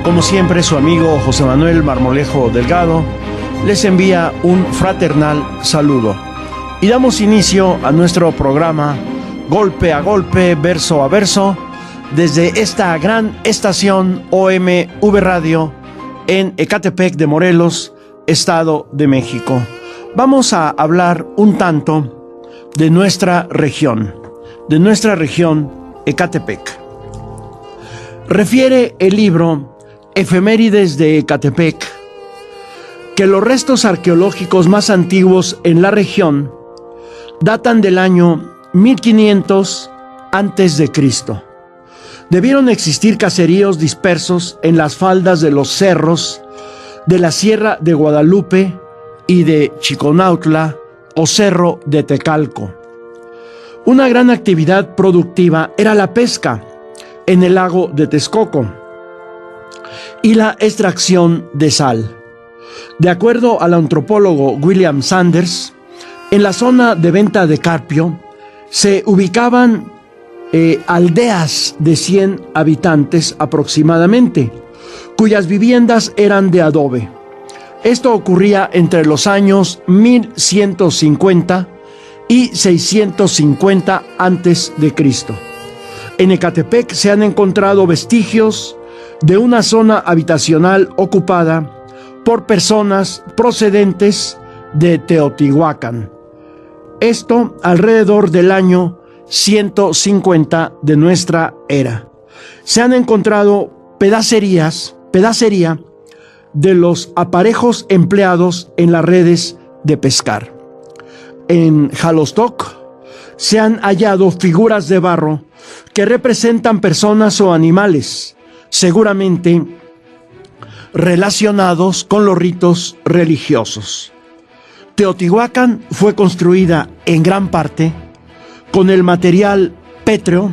Como siempre, su amigo José Manuel Marmolejo Delgado les envía un fraternal saludo. Y damos inicio a nuestro programa Golpe a Golpe, Verso a Verso, desde esta gran estación OMV Radio en Ecatepec de Morelos, Estado de México. Vamos a hablar un tanto de nuestra región Ecatepec. Refiere el libro Efemérides de Ecatepec que los restos arqueológicos más antiguos en la región datan del año 1500 a.C. Debieron existir caseríos dispersos en las faldas de los cerros de la Sierra de Guadalupe y de Chiconautla o Cerro de Tecalco. Una gran actividad productiva era la pesca en el lago de Texcoco y la extracción de sal. De acuerdo al antropólogo William Sanders, en la zona de venta de Carpio se ubicaban aldeas de 100 habitantes aproximadamente, cuyas viviendas eran de adobe. Esto ocurría entre los años 1150 y 650 a.C. En Ecatepec se han encontrado vestigios de una zona habitacional ocupada por personas procedentes de Teotihuacán. Esto alrededor del año 150 de nuestra era. Se han encontrado pedacería de los aparejos empleados en las redes de pescar. En Jalostoc se han hallado figuras de barro que representan personas o animales, seguramente relacionados con los ritos religiosos. Teotihuacán fue construida en gran parte con el material pétreo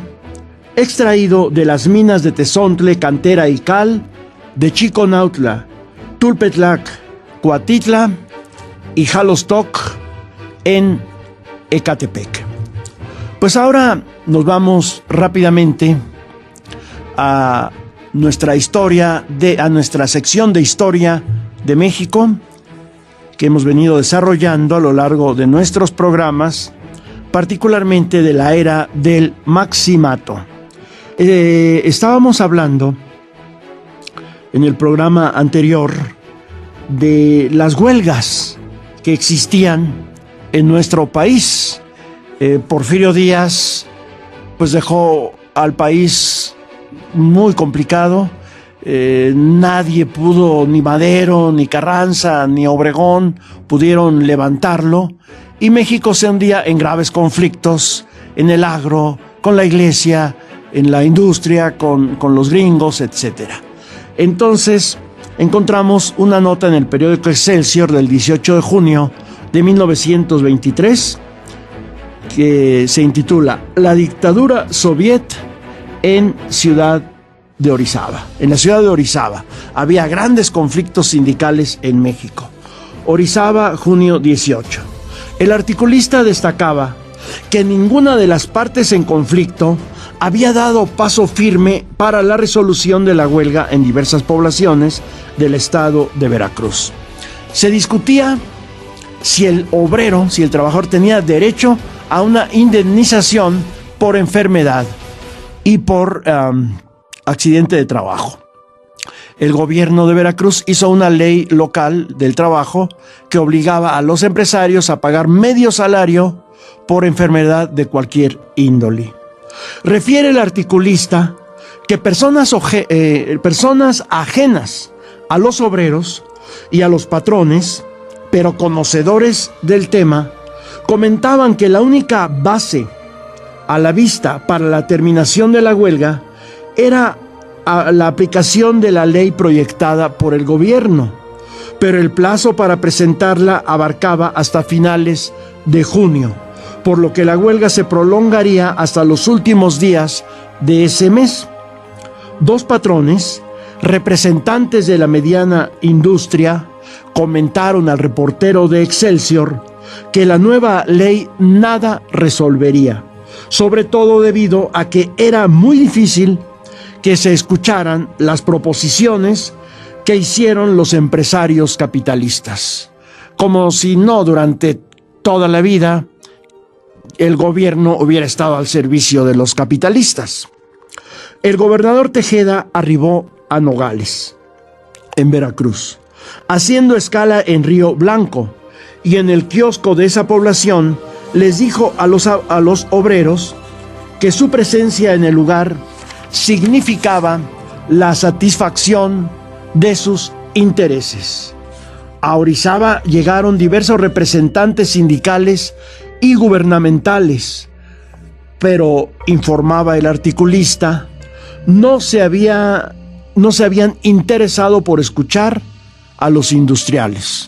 extraído de las minas de Tezontle, Cantera y Cal, de Chiconautla, Tulpetlac, Coatitla y Jalostoc en Ecatepec. Pues ahora nos vamos rápidamente a nuestra sección de historia de México que hemos venido desarrollando a lo largo de nuestros programas, particularmente de la era del Maximato. Estábamos hablando en el programa anterior de las huelgas que existían en nuestro país. Porfirio Díaz pues dejó al país muy complicado. Nadie pudo, ni Madero, ni Carranza, ni Obregón pudieron levantarlo, y México se hundía en graves conflictos en el agro, con la iglesia, en la industria, con los gringos, etc. Entonces encontramos una nota en el periódico Excelsior del 18 de junio de 1923 que se intitula La dictadura soviet en Ciudad de Orizaba. En la ciudad de Orizaba había grandes conflictos sindicales en México. Orizaba, junio 18. El articulista destacaba que ninguna de las partes en conflicto había dado paso firme para la resolución de la huelga en diversas poblaciones del estado de Veracruz. Se discutía si el trabajador tenía derecho a una indemnización por enfermedad y por accidente de trabajo. El gobierno de Veracruz hizo una ley local del trabajo que obligaba a los empresarios a pagar medio salario por enfermedad de cualquier índole. Refiere el articulista que personas ajenas a los obreros y a los patrones, pero conocedores del tema, comentaban que la única base a la vista para la terminación de la huelga era la aplicación de la ley proyectada por el gobierno, pero el plazo para presentarla abarcaba hasta finales de junio, por lo que la huelga se prolongaría hasta los últimos días de ese mes. Dos patrones representantes de la mediana industria comentaron al reportero de Excelsior que la nueva ley nada resolvería, sobre todo debido a que era muy difícil que se escucharan las proposiciones que hicieron los empresarios capitalistas, como si no durante toda la vida el gobierno hubiera estado al servicio de los capitalistas. El gobernador Tejeda arribó a Nogales, en Veracruz, haciendo escala en Río Blanco, y en el kiosco de esa población les dijo a los obreros que su presencia en el lugar significaba la satisfacción de sus intereses. A Orizaba llegaron diversos representantes sindicales y gubernamentales, pero, informaba el articulista, no se habían interesado por escuchar a los industriales.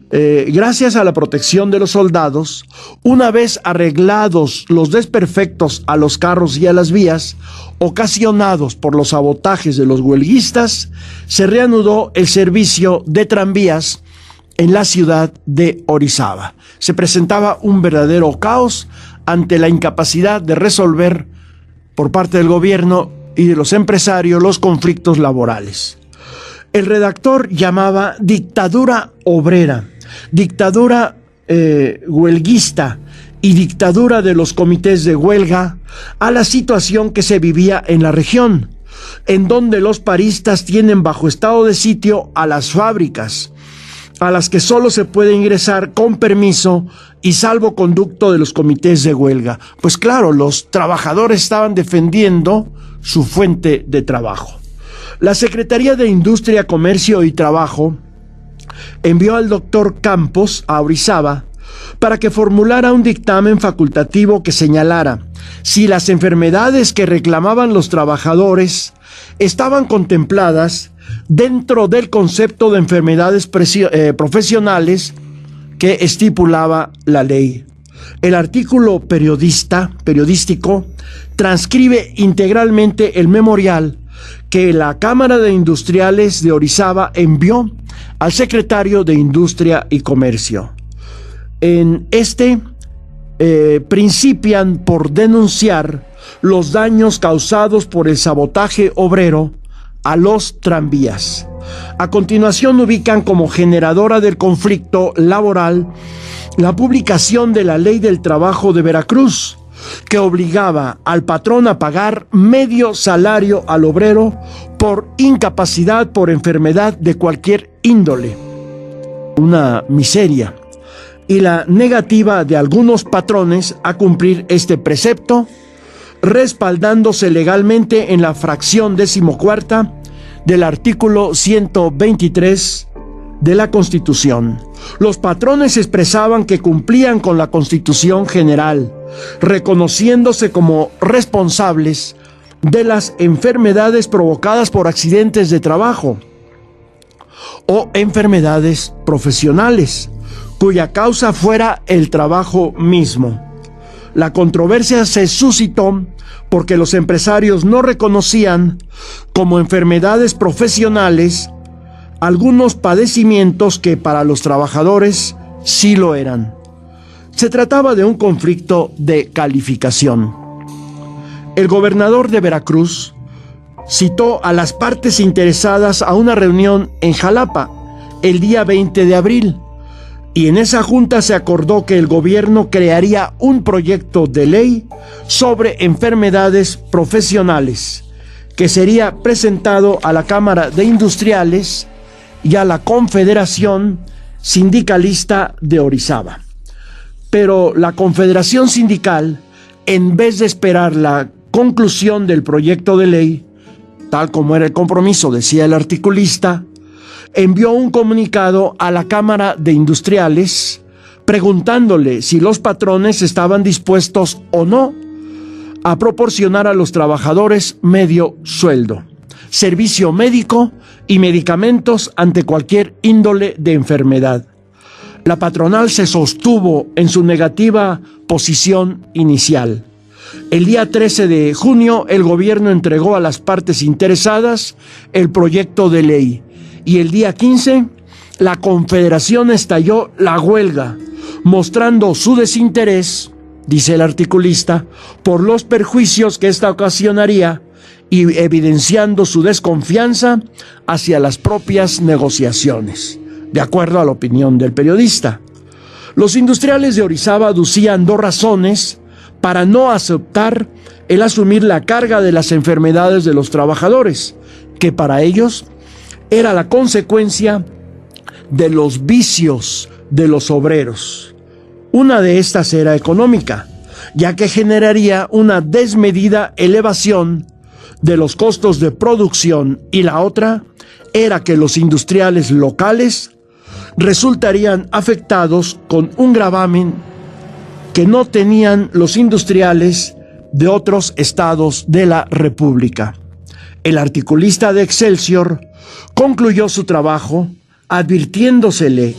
Gracias a la protección de los soldados, una vez arreglados los desperfectos a los carros y a las vías, ocasionados por los sabotajes de los huelguistas, se reanudó el servicio de tranvías en la ciudad de Orizaba. Se presentaba un verdadero caos ante la incapacidad de resolver por parte del gobierno y de los empresarios los conflictos laborales. El redactor llamaba dictadura obrera, dictadura huelguista y dictadura de los comités de huelga a la situación que se vivía en la región, en donde los paristas tienen bajo estado de sitio a las fábricas, a las que solo se puede ingresar con permiso y salvoconducto de los comités de huelga. Pues claro, los trabajadores estaban defendiendo su fuente de trabajo. La Secretaría de Industria, Comercio y Trabajo envió al doctor Campos a Orizaba para que formulara un dictamen facultativo que señalara si las enfermedades que reclamaban los trabajadores estaban contempladas dentro del concepto de enfermedades profesionales que estipulaba la ley. El artículo periodístico transcribe integralmente el memorial que la Cámara de Industriales de Orizaba envió al secretario de Industria y Comercio. En este principian por denunciar los daños causados por el sabotaje obrero a los tranvías. A continuación ubican como generadora del conflicto laboral la publicación de la Ley del Trabajo de Veracruz, que obligaba al patrón a pagar medio salario al obrero por incapacidad por enfermedad de cualquier índole. Una miseria. Y la negativa de algunos patrones a cumplir este precepto, respaldándose legalmente en la fracción 14ª del artículo 123 de la Constitución. Los patrones expresaban que cumplían con la Constitución General, reconociéndose como responsables de las enfermedades provocadas por accidentes de trabajo o enfermedades profesionales, cuya causa fuera el trabajo mismo. La controversia se suscitó porque los empresarios no reconocían como enfermedades profesionales algunos padecimientos que para los trabajadores sí lo eran. Se trataba de un conflicto de calificación. El gobernador de Veracruz citó a las partes interesadas a una reunión en Jalapa el día 20 de abril, y en esa junta se acordó que el gobierno crearía un proyecto de ley sobre enfermedades profesionales, que sería presentado a la Cámara de Industriales y a la Confederación Sindicalista de Orizaba. Pero la Confederación Sindical, en vez de esperar la conclusión del proyecto de ley, tal como era el compromiso, decía el articulista, envió un comunicado a la Cámara de Industriales preguntándole si los patrones estaban dispuestos o no a proporcionar a los trabajadores medio sueldo, servicio médico y medicamentos ante cualquier índole de enfermedad. La patronal se sostuvo en su negativa posición inicial. El día 13 de junio, el gobierno entregó a las partes interesadas el proyecto de ley. Y el día 15, la Confederación estalló la huelga, mostrando su desinterés, dice el articulista, por los perjuicios que esta ocasionaría y evidenciando su desconfianza hacia las propias negociaciones, de acuerdo a la opinión del periodista. Los industriales de Orizaba aducían dos razones para no aceptar el asumir la carga de las enfermedades de los trabajadores, que para ellos era la consecuencia de los vicios de los obreros. Una de estas era económica, ya que generaría una desmedida elevación de los costos de producción, y la otra era que los industriales locales resultarían afectados con un gravamen que no tenían los industriales de otros estados de la República. El articulista de Excelsior concluyó su trabajo advirtiéndosele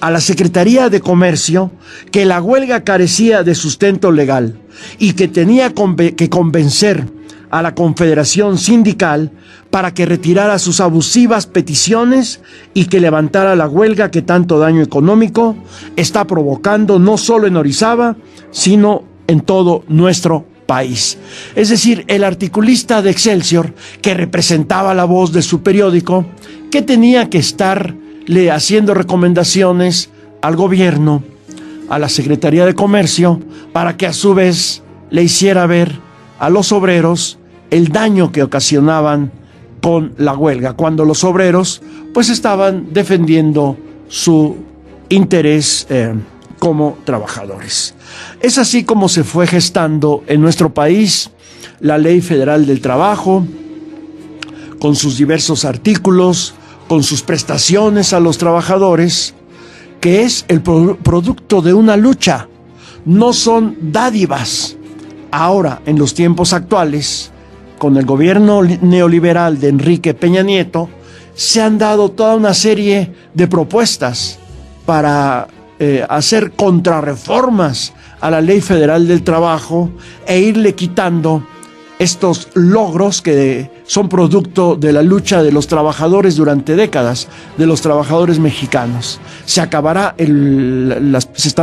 a la Secretaría de Comercio que la huelga carecía de sustento legal y que tenía que convencer a la Confederación Sindical para que retirara sus abusivas peticiones y que levantara la huelga que tanto daño económico está provocando no solo en Orizaba, sino en todo nuestro país. Es decir, el articulista de Excelsior, que representaba la voz de su periódico, que tenía que estarle haciendo recomendaciones al gobierno, a la Secretaría de Comercio, para que a su vez le hiciera ver a los obreros el daño que ocasionaban con la huelga, cuando los obreros pues estaban defendiendo su interés como trabajadores. Es así como se fue gestando en nuestro país la Ley Federal del Trabajo, con sus diversos artículos, con sus prestaciones a los trabajadores, que es el producto de una lucha, no son dádivas. Ahora, en los tiempos actuales, con el gobierno neoliberal de Enrique Peña Nieto, se han dado toda una serie de propuestas para hacer contrarreformas a la Ley Federal del Trabajo e irle quitando estos logros que son producto de la lucha de los trabajadores durante décadas, de los trabajadores mexicanos. Se están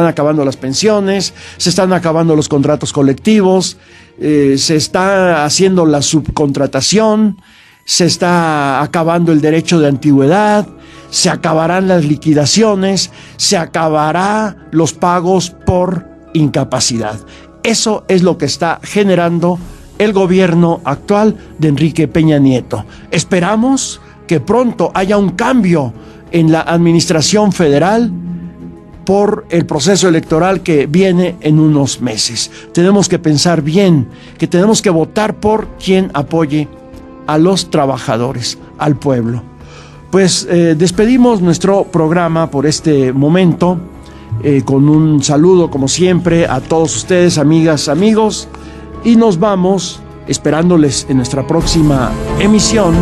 acabando las pensiones, se están acabando los contratos colectivos, se está haciendo la subcontratación, se está acabando el derecho de antigüedad, se acabarán las liquidaciones, se acabará los pagos por incapacidad. Eso es lo que está generando el gobierno actual de Enrique Peña Nieto. Esperamos que pronto haya un cambio en la administración federal por el proceso electoral que viene en unos meses. Tenemos que pensar bien, que tenemos que votar por quien apoye a los trabajadores, al pueblo. Pues despedimos nuestro programa por este momento, con un saludo como siempre a todos ustedes, amigas, amigos, y nos vamos esperándoles en nuestra próxima emisión